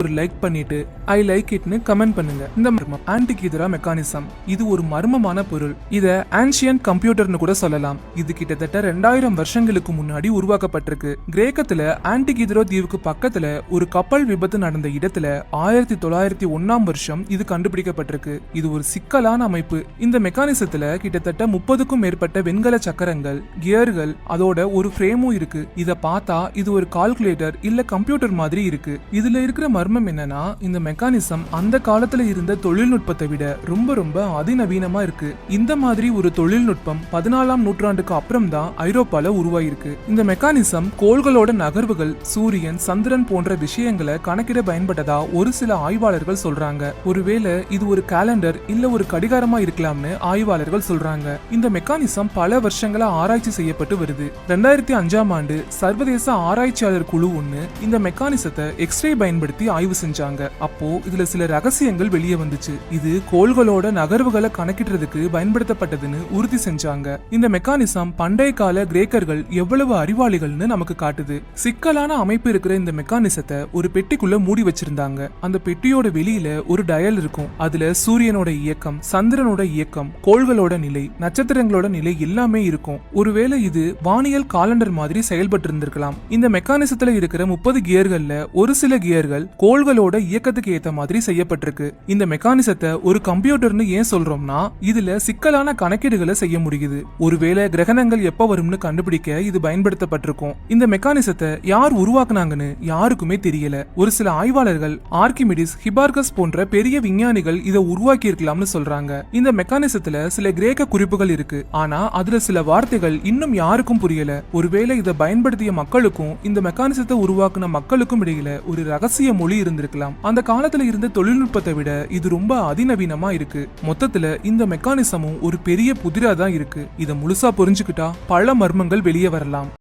ஒரு லைக் பண்ணிட்டு I like இட்னு comment பண்ணுங்க. இந்த மர்மம் ஆன்டிகிதரா மெக்கானிசம். இது ஒரு மர்மமான பொருள். இத ஆன்ஷியன்ட் கம்ப்யூட்டர்னு கூட சொல்லலாம். இது கிட்டத்தட்ட 2000 வருஷங்களுக்கு முன்னாடி உருவாக்கப்பட்டிருக்கு. கிரேக்கத்துல ஆன்டிகிதரோ தீவுக்கு பக்கத்துல ஒரு கப்பல் விபத்து நடந்த இடத்துல 1901ஆம் வருஷம் இது கண்டுபிடிக்கப்பட்டிருக்கு. இது ஒரு சிக்கலான அமைப்பு. இந்த மெக்கானிசத்துல கிட்டத்தட்ட 30க்கும் மேற்பட்ட வெண்கல சக்கரங்கள், கியர்கள், அதோட ஒரு ஃப்ரேமும் இருக்கு. இத பார்த்தா இது ஒரு கால்குலேட்டர் இல்ல கம்ப்யூட்டர் மாதிரி இருக்கு. இதுல இருக்கிற மர்மம் என்னன்னா, இந்த மெக்கானிசம் அந்த காலத்துல இருந்த தொழில்நுட்பத்தை விட ரொம்ப அதிநவீனமா இருக்கு. இந்த மாதிரி ஒரு தொழில்நுட்பம் 14ஆம் நூற்றாண்டுக்கு அப்புறம் தான் ஐரோப்பால உருவாயிருக்கு. இந்த மெக்கானிசம் கோள்களோட நகர்வுகள், சூரியன், சந்திரன் போன்ற விஷயங்களை கணக்கிட பயன்பட்டதா ஒரு சில ஆய்வாளர்கள் சொல்றாங்க. ஒருவேளை இது ஒரு காலண்டர் இல்ல ஒரு கடிகாரமா இருக்கலாம்னு ஆய்வாளர்கள் சொல்றாங்க. இந்த மெக்கானிசம் பல வருஷங்களா ஆராய்ச்சி செய்யப்பட்டு வருது. 2005ஆம் ஆண்டு சர்வதேச ஆராய்ச்சியாளர் குழு ஒன்னு இந்த மெக்கானிசத்தை எக்ஸ்ரே பயன்படுத்தி ஆய்வு செஞ்சாங்க. அப்போ இதுல சில ரகசியங்கள் வெளியே வந்துச்சு. இது கோள்களோட நகர்வுகளை கணக்கிடுறதுக்கு பயன்படுத்தப்பட்டதுன்னு உறுதி செஞ்சாங்க. இந்த மெக்கானிசம் பண்டைய கால கிரேக்கர்கள் எவ்வளவு அறிவாளிகள்னு நமக்கு காட்டுது. சிக்கலான அமைப்பு இருக்கிற இந்த மெக்கானிசத்தை ஒரு பெட்டிக்குள்ள மூடி வச்சிருந்தாங்க. அந்த பெட்டியோட வெளியில ஒரு டயல் இருக்கும். அதுல சூரியனோட இயக்கம், சந்திரனோட இயக்கம், கோள்களோட நிலை, நட்சத்திரங்களோட நிலை எல்லாமே இருக்கும். ஒருவேளை இது வானியல் காலண்டர் மாதிரி செயல்பட்டு இருந்திருக்கலாம். இந்த மெக்கானிசத்துல இருக்கிற 30 கியர்கள்ல ஒரு சில கியர்கள் கோள்களோட இயக்கத்துக்கு ஏத்த மாதிரி செய்யப்பட்டிருக்கு. இந்த மெக்கானிசத்தை ஒரு கம்ப்யூட்டர்னு ஏன் சொல்றோம்னா, இதுல சிக்கலான கணக்கீடுகளை செய்ய முடியுது. ஒருவேளை கிரகணங்கள் எப்ப வரும்னு கண்டுபிடிக்க இது பயன்படுத்தப்பட்டிருக்கும். இந்த மெக்கானிசத்தை யார் உருவாக்குனாங்கன்னு யாருக்குமே தெரியல. ஒரு சில ஆய்வாளர்கள் ஆர்கிமிடிஸ், ஹிபார்கஸ் போன்ற பெரிய விஞ்ஞானிகள் இதை உருவாக்கி இருக்கலாம்னு சொல்றாங்க. இந்த மெக்கானிசத்துல சில கிரேக்க குறிப்புகள் இருக்கு. ஆனா அதுல சில வார்த்தைகள் இன்னும் யாருக்கும் புரியல. ஒருவேளை இதை பயன்படுத்திய மக்களுக்கும் இந்த மெக்கானிசத்தை உருவாக்குன மக்களுக்கும் இடையில ஒரு ரகசிய மொழி இருந்திருக்கலாம். அந்த காலத்துல இருந்த தொழில்நுட்பத்தை விட இது ரொம்ப அதிநவீனமா இருக்கு. மொத்தத்துல இந்த மெக்கானிசமும் ஒரு பெரிய புதிரா தான் இருக்கு. இத முழுசா புரிஞ்சுக்கிட்டா பல மர்மங்கள் வெளியே வரலாம்.